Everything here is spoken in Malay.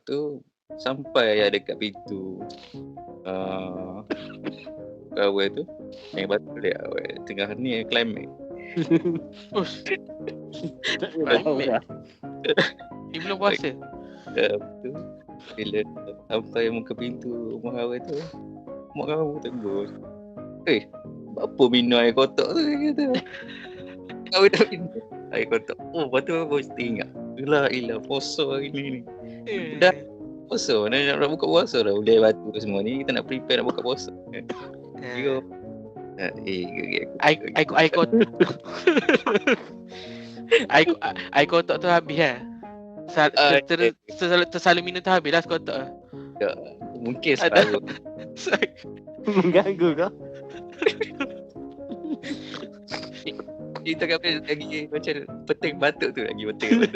tu sampai dekat pintu awal tu yang batu dia awal tengah ni climax. Ush, Tahu dah. ni belum puasa. Tu bila sampai muka pintu rumah awal tu, mak kamu tegur. Apa minum air kotak tu kata. Kau dah minum air kotak. Oh, lepas tu aku mesti ingat. Ilah puasa hari ni. Dah puasa, nak buka puasa dah. Boleh batu semua ni, kita nak prepare nak buka puasa. Yo. Air kotak tu habis lah. Tersalu minum tu habis lah sekotak. Mungkin separuh. Mengganggu kau. Kita kan lagi macam peting batuk tu lagi betul.